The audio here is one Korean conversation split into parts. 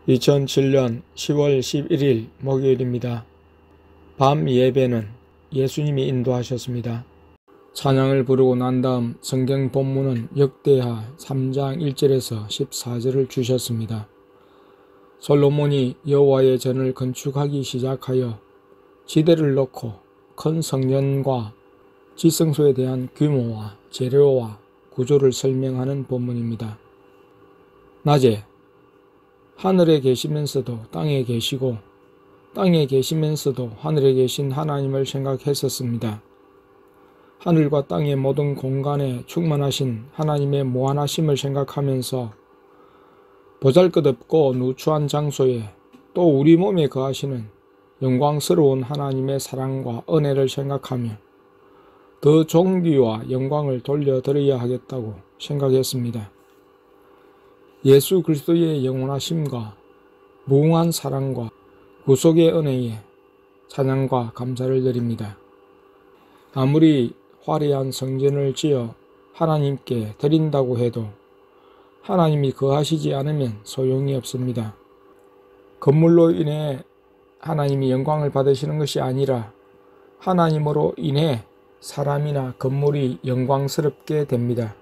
2007년 10월 11일 목요일입니다. 밤 예배는 예수님이 인도하셨습니다. 찬양을 부르고 난 다음 성경 본문은 역대하 3장 1절에서 14절을 주셨습니다. 솔로몬이 여호와의 전을 건축하기 시작하여 지대를 놓고 큰 성전과 지성소에 대한 규모와 재료와 구조를 설명하는 본문입니다. 낮에 하늘에 계시면서도 땅에 계시고 땅에 계시면서도 하늘에 계신 하나님을 생각했었습니다. 하늘과 땅의 모든 공간에 충만하신 하나님의 무한하심을 생각하면서 보잘것없고 누추한 장소에 또 우리 몸에 거하시는 영광스러운 하나님의 사랑과 은혜를 생각하며 더 존귀와 영광을 돌려드려야 하겠다고 생각했습니다. 예수 그리스도의 영원하심과 무궁한 사랑과 구속의 은혜에 찬양과 감사를 드립니다. 아무리 화려한 성전을 지어 하나님께 드린다고 해도 하나님이 거하시지 않으면 소용이 없습니다. 건물로 인해 하나님이 영광을 받으시는 것이 아니라 하나님으로 인해 사람이나 건물이 영광스럽게 됩니다.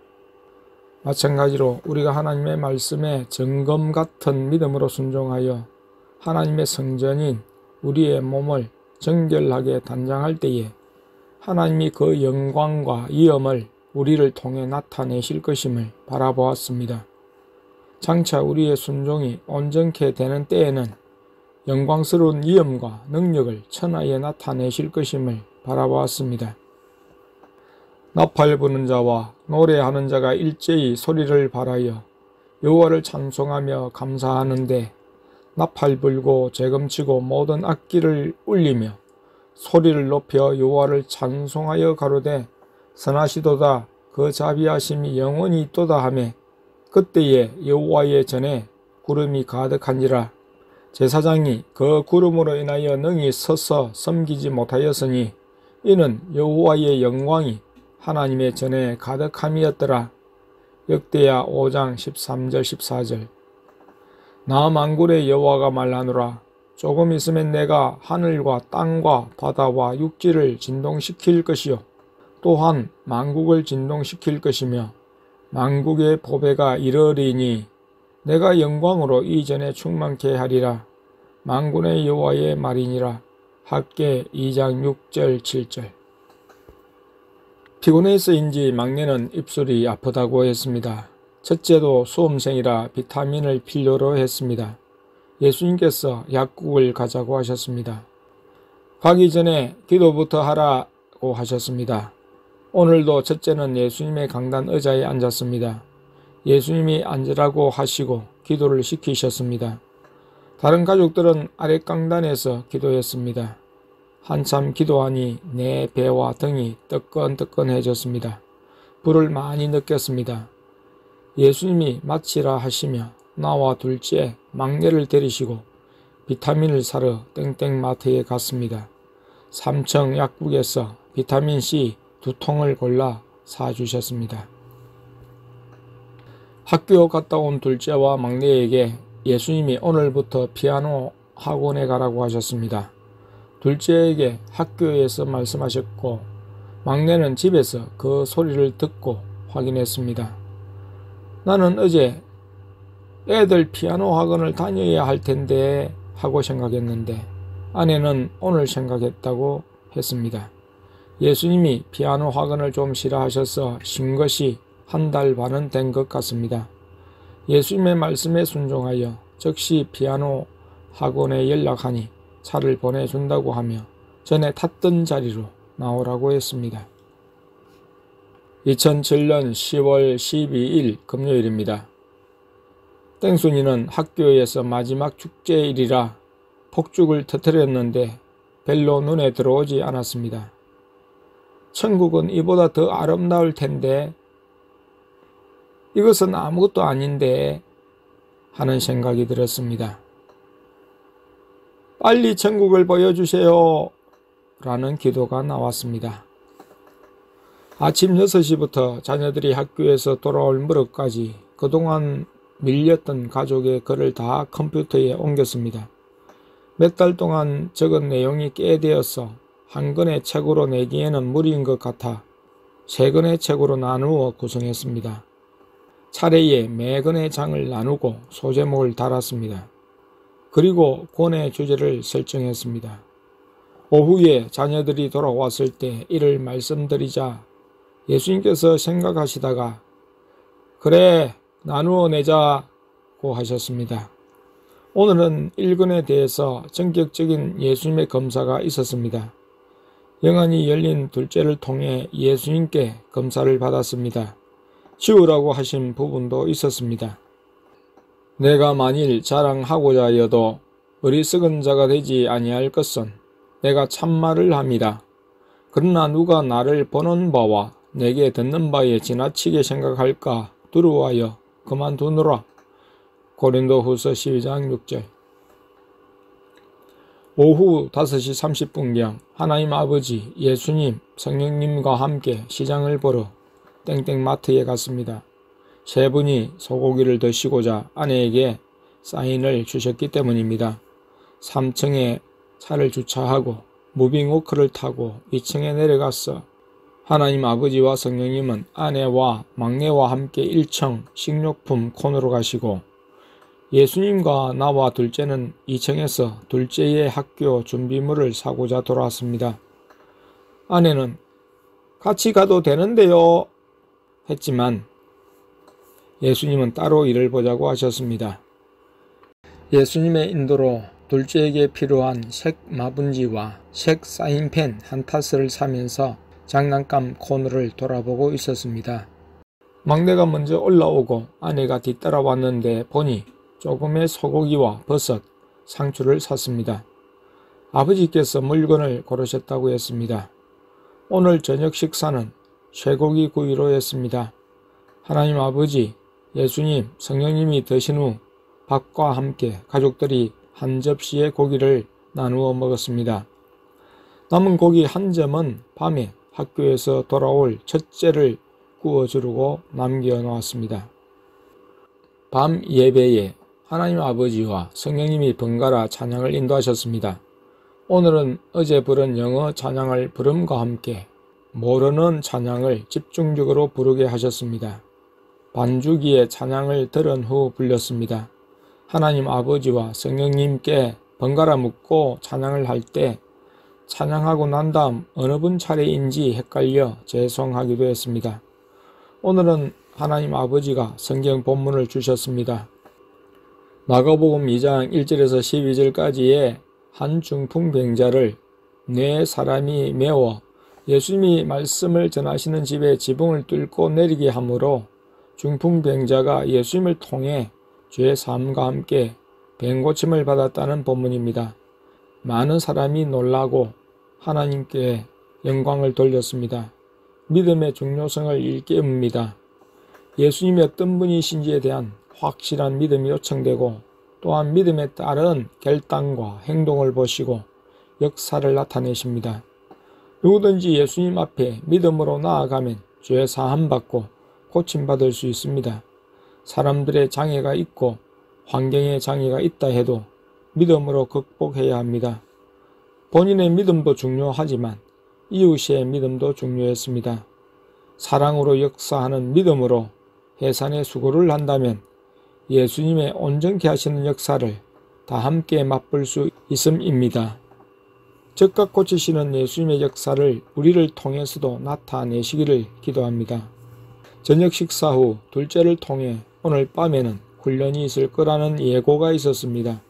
마찬가지로 우리가 하나님의 말씀에 정금 같은 믿음으로 순종하여 하나님의 성전인 우리의 몸을 정결하게 단장할 때에 하나님이 그 영광과 위엄을 우리를 통해 나타내실 것임을 바라보았습니다. 장차 우리의 순종이 온전케 되는 때에는 영광스러운 위엄과 능력을 천하에 나타내실 것임을 바라보았습니다. 나팔 부는 자와 노래하는 자가 일제히 소리를 발하여 여호와를 찬송하며 감사하는데 나팔 불고 재금치고 모든 악기를 울리며 소리를 높여 여호와를 찬송하여 가로되 선하시도다 그 자비하심이 영원히 있도다 하매 그때에 여호와의 전에 구름이 가득한지라 제사장이 그 구름으로 인하여 능히 서서 섬기지 못하였으니 이는 여호와의 영광이 하나님의 전에 가득함이었더라. 역대하 5장 13절 14절. 나 만군의 여호와가 말하노라. 조금 있으면 내가 하늘과 땅과 바다와 육지를 진동시킬 것이요 또한 만국을 진동시킬 것이며 만국의 보배가 이르리니 내가 영광으로 이전에 충만케 하리라. 만군의 여호와의 말이니라. 학개 2장 6절 7절. 피곤해서인지 막내는 입술이 아프다고 했습니다. 첫째도 수험생이라 비타민을 필요로 했습니다. 예수님께서 약국을 가자고 하셨습니다. 가기 전에 기도부터 하라고 하셨습니다. 오늘도 첫째는 예수님의 강단 의자에 앉았습니다. 예수님이 앉으라고 하시고 기도를 시키셨습니다. 다른 가족들은 아랫강단에서 기도했습니다. 한참 기도하니 내 배와 등이 뜨끈뜨끈해졌습니다. 불을 많이 느꼈습니다. 예수님이 마치라 하시며 나와 둘째 막내를 데리시고 비타민을 사러 땡땡마트에 갔습니다. 3층 약국에서 비타민C 2통을 골라 사주셨습니다. 학교 갔다 온 둘째와 막내에게 예수님이 오늘부터 피아노 학원에 가라고 하셨습니다. 둘째에게 학교에서 말씀하셨고 막내는 집에서 그 소리를 듣고 확인했습니다. 나는 어제 애들 피아노 학원을 다녀야 할 텐데 하고 생각했는데 아내는 오늘 생각했다고 했습니다. 예수님이 피아노 학원을 좀 싫어하셔서 쉰 것이 1달 반은 된 것 같습니다. 예수님의 말씀에 순종하여 즉시 피아노 학원에 연락하니 차를 보내준다고 하며 전에 탔던 자리로 나오라고 했습니다. 2007년 10월 12일 금요일입니다. 땡순이는 학교에서 마지막 축제일이라 폭죽을 터뜨렸는데 별로 눈에 들어오지 않았습니다. 천국은 이보다 더 아름다울 텐데 이것은 아무것도 아닌데 하는 생각이 들었습니다. 빨리 천국을 보여주세요 라는 기도가 나왔습니다. 아침 6시부터 자녀들이 학교에서 돌아올 무렵까지 그동안 밀렸던 가족의 글을 다 컴퓨터에 옮겼습니다. 몇 달 동안 적은 내용이 꽤 되어서 한 권의 책으로 내기에는 무리인 것 같아 세 권의 책으로 나누어 구성했습니다. 차례에 매 권의 장을 나누고 소제목을 달았습니다. 그리고 권의 주제를 설정했습니다. 오후에 자녀들이 돌아왔을 때 이를 말씀드리자 예수님께서 생각하시다가 그래 나누어 내자고 하셨습니다. 오늘은 1권에 대해서 전격적인 예수님의 검사가 있었습니다. 영안이 열린 둘째를 통해 예수님께 검사를 받았습니다. 지우라고 하신 부분도 있었습니다. 내가 만일 자랑하고자 하여도 어리석은 자가 되지 아니할 것은 내가 참말을 합니다. 그러나 누가 나를 보는 바와 내게 듣는 바에 지나치게 생각할까 두려워하여 그만두노라. 고린도후서 12장 6절. 오후 5시 30분경 하나님 아버지, 예수님, 성령님과 함께 시장을 보러 땡땡마트에 갔습니다. 세 분이 소고기를 드시고자 아내에게 사인을 주셨기 때문입니다. 3층에 차를 주차하고 무빙워크를 타고 2층에 내려가서 하나님 아버지와 성령님은 아내와 막내와 함께 1층 식료품 코너로 가시고 예수님과 나와 둘째는 2층에서 둘째의 학교 준비물을 사고자 돌아왔습니다. 아내는 같이 가도 되는데요 했지만 예수님은 따로 일을 보자고 하셨습니다. 예수님의 인도로 둘째에게 필요한 색 마분지와 색 사인펜 한 타스를 사면서 장난감 코너를 돌아보고 있었습니다. 막내가 먼저 올라오고 아내가 뒤따라왔는데 보니 조금의 소고기와 버섯, 상추를 샀습니다. 아버지께서 물건을 고르셨다고 했습니다. 오늘 저녁 식사는 쇠고기 구이로 했습니다. 하나님 아버지, 예수님, 성령님이 드신 후 밥과 함께 가족들이 한 접시의 고기를 나누어 먹었습니다. 남은 고기 한 점은 밤에 학교에서 돌아올 첫째를 구워주려고 남겨놓았습니다. 밤 예배에 하나님 아버지와 성령님이 번갈아 찬양을 인도하셨습니다. 오늘은 어제 부른 영어 찬양을 부름과 함께 모르는 찬양을 집중적으로 부르게 하셨습니다. 반주기의 찬양을 들은 후 불렸습니다. 하나님 아버지와 성령님께 번갈아 묻고 찬양을 할 때 찬양하고 난 다음 어느 분 차례인지 헷갈려 죄송하기도 했습니다. 오늘은 하나님 아버지가 성경 본문을 주셨습니다. 마가복음 2장 1절에서 12절까지의 한 중풍병자를 네 사람이 메워 예수님이 말씀을 전하시는 집에 지붕을 뚫고 내리게 하므로 중풍병자가 예수님을 통해 죄 사함과 함께 병고침을 받았다는 본문입니다. 많은 사람이 놀라고 하나님께 영광을 돌렸습니다. 믿음의 중요성을 일깨웁니다. 예수님이 어떤 분이신지에 대한 확실한 믿음이 요청되고 또한 믿음에 따른 결단과 행동을 보시고 역사를 나타내십니다. 누구든지 예수님 앞에 믿음으로 나아가면 죄 사함받고 고침받을 수 있습니다. 사람들의 장애가 있고 환경의 장애가 있다 해도 믿음으로 극복해야 합니다. 본인의 믿음도 중요하지만 이웃의 믿음도 중요했습니다. 사랑으로 역사하는 믿음으로 해산의 수고를 한다면 예수님의 온전케 하시는 역사를 다 함께 맛볼 수 있음입니다. 즉각 고치시는 예수님의 역사를 우리를 통해서도 나타내시기를 기도합니다. 저녁 식사 후 둘째를 통해 오늘 밤에는 훈련이 있을 거라는 예고가 있었습니다.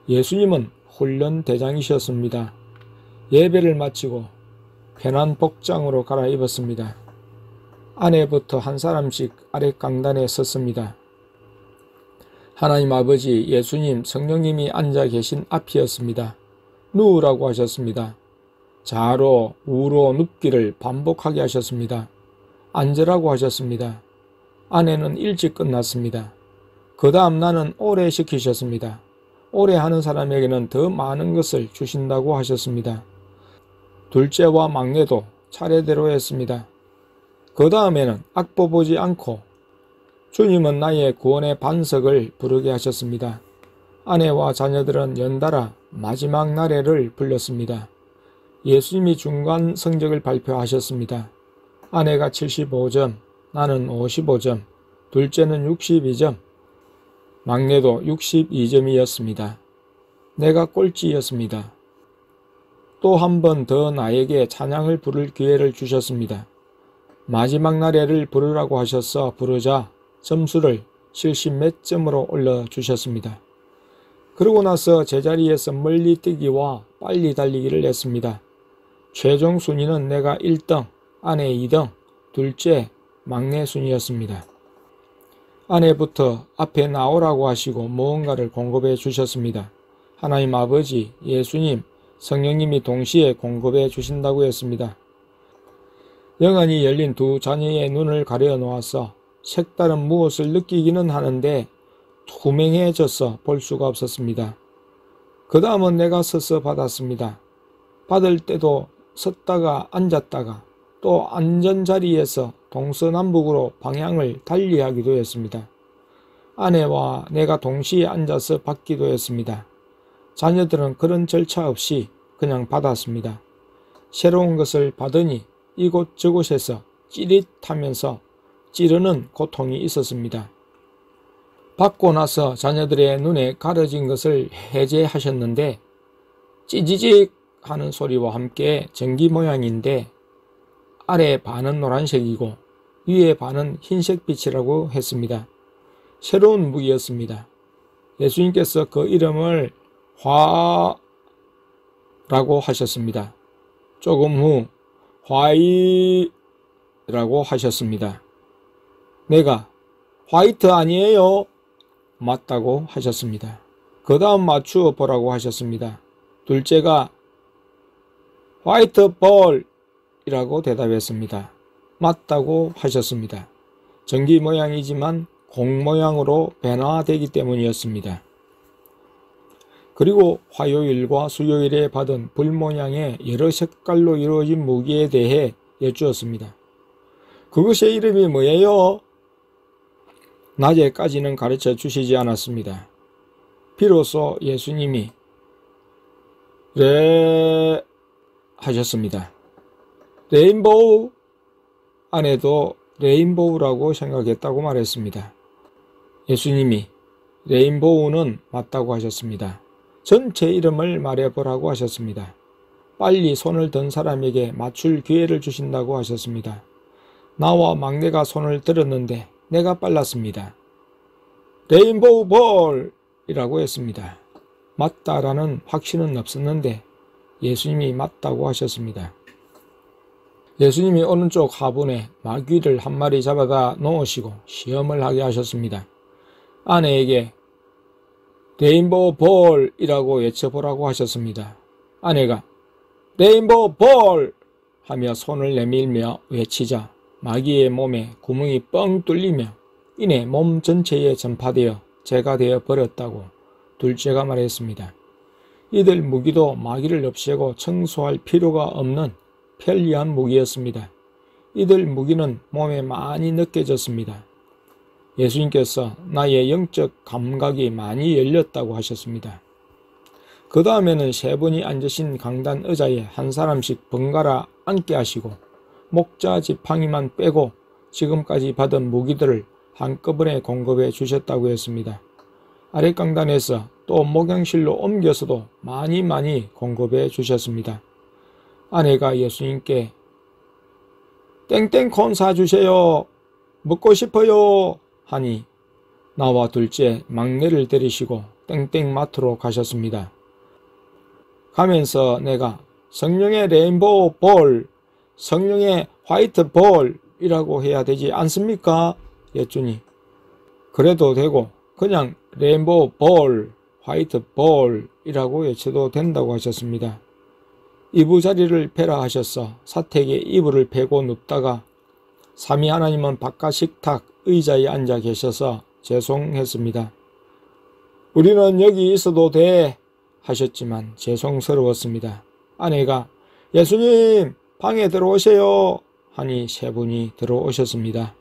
예수님은 훈련 대장이셨습니다. 예배를 마치고 편한 복장으로 갈아입었습니다. 아내부터 한 사람씩 아래 강단에 섰습니다. 하나님 아버지, 예수님, 성령님이 앉아 계신 앞이었습니다. 누우라고 하셨습니다. 좌로 우로 눕기를 반복하게 하셨습니다. 앉으라고 하셨습니다. 아내는 일찍 끝났습니다. 그 다음 나는 오래 시키셨습니다. 오래 하는 사람에게는 더 많은 것을 주신다고 하셨습니다. 둘째와 막내도 차례대로 했습니다. 그 다음에는 악보 보지 않고 주님은 나의 구원의 반석을 부르게 하셨습니다. 아내와 자녀들은 연달아 마지막 나래를 불렀습니다. 예수님이 중간 성적을 발표하셨습니다. 아내가 75점, 나는 55점, 둘째는 62점, 막내도 62점이었습니다. 내가 꼴찌였습니다. 또 한 번 더 나에게 찬양을 부를 기회를 주셨습니다. 마지막 나래를 부르라고 하셔서 부르자 점수를 70몇 점으로 올려주셨습니다. 그러고 나서 제자리에서 멀리 뛰기와 빨리 달리기를 했습니다. 최종 순위는 내가 1등, 아내 2등, 둘째, 막내 순이었습니다. 아내부터 앞에 나오라고 하시고 무언가를 공급해 주셨습니다. 하나님 아버지, 예수님, 성령님이 동시에 공급해 주신다고 했습니다. 영안이 열린 두 자녀의 눈을 가려 놓아서 색다른 무엇을 느끼기는 하는데 투명해져서 볼 수가 없었습니다. 그 다음은 내가 서서 받았습니다. 받을 때도 섰다가 앉았다가 또 앉은 자리에서 동서남북으로 방향을 달리하기도 했습니다. 아내와 내가 동시에 앉아서 받기도 했습니다. 자녀들은 그런 절차 없이 그냥 받았습니다. 새로운 것을 받으니 이곳저곳에서 찌릿하면서 찌르는 고통이 있었습니다. 받고 나서 자녀들의 눈에 가려진 것을 해제하셨는데 찌지직 하는 소리와 함께 전기 모양인데 아래 반은 노란색이고 위에 반은 흰색 빛이라고 했습니다. 새로운 무기였습니다. 예수님께서 그 이름을 화라고 하셨습니다. 조금 후 화이라고 하셨습니다. 내가 화이트 아니에요? 맞다고 하셨습니다. 그 다음 맞추어 보라고 하셨습니다. 둘째가 화이트 볼이라고 대답했습니다. 맞다고 하셨습니다. 전기 모양이지만 공 모양으로 변화되기 때문이었습니다. 그리고 화요일과 수요일에 받은 불 모양의 여러 색깔로 이루어진 무기에 대해 여쭈었습니다. 그것의 이름이 뭐예요? 낮에까지는 가르쳐 주시지 않았습니다. 비로소 예수님이 하셨습니다. 레인보우? 아내도 레인보우라고 생각했다고 말했습니다. 예수님이 레인보우는 맞다고 하셨습니다. 전체 이름을 말해보라고 하셨습니다. 빨리 손을 든 사람에게 맞출 기회를 주신다고 하셨습니다. 나와 막내가 손을 들었는데 내가 빨랐습니다. 레인보우 볼이라고 했습니다. 맞다라는 확신은 없었는데 예수님이 맞다고 하셨습니다. 예수님이 오른쪽 화분에 마귀를 한 마리 잡아다 놓으시고 시험을 하게 하셨습니다. 아내에게 레인보우 볼이라고 외쳐보라고 하셨습니다. 아내가 레인보우 볼 하며 손을 내밀며 외치자 마귀의 몸에 구멍이 뻥 뚫리며 이내 몸 전체에 전파되어 죄가 되어 버렸다고 둘째가 말했습니다. 이들 무기도 마귀를 없애고 청소할 필요가 없는 편리한 무기였습니다. 이들 무기는 몸에 많이 느껴졌습니다. 예수님께서 나의 영적 감각이 많이 열렸다고 하셨습니다. 그 다음에는 세 분이 앉으신 강단 의자에 한 사람씩 번갈아 앉게 하시고 목자 지팡이만 빼고 지금까지 받은 무기들을 한꺼번에 공급해 주셨다고 했습니다. 아랫강단에서 또 목양실로 옮겨서도 많이 공급해 주셨습니다. 아내가 예수님께 땡땡콘 사주세요. 먹고 싶어요. 하니 나와 둘째 막내를 데리시고 땡땡마트로 가셨습니다. 가면서 내가 성령의 레인보우 볼, 성령의 화이트 볼이라고 해야 되지 않습니까? 예수님. 그래도 되고 그냥 레인보우 볼, 화이트 볼이라고 외쳐도 된다고 하셨습니다. 이부자리를 펴라 하셔서 사택에 이불을 펴고 눕다가 삼위 하나님은 바깥 식탁 의자에 앉아 계셔서 죄송했습니다. 우리는 여기 있어도 돼 하셨지만 죄송스러웠습니다. 아내가 예수님 방에 들어오세요 하니 세 분이 들어오셨습니다.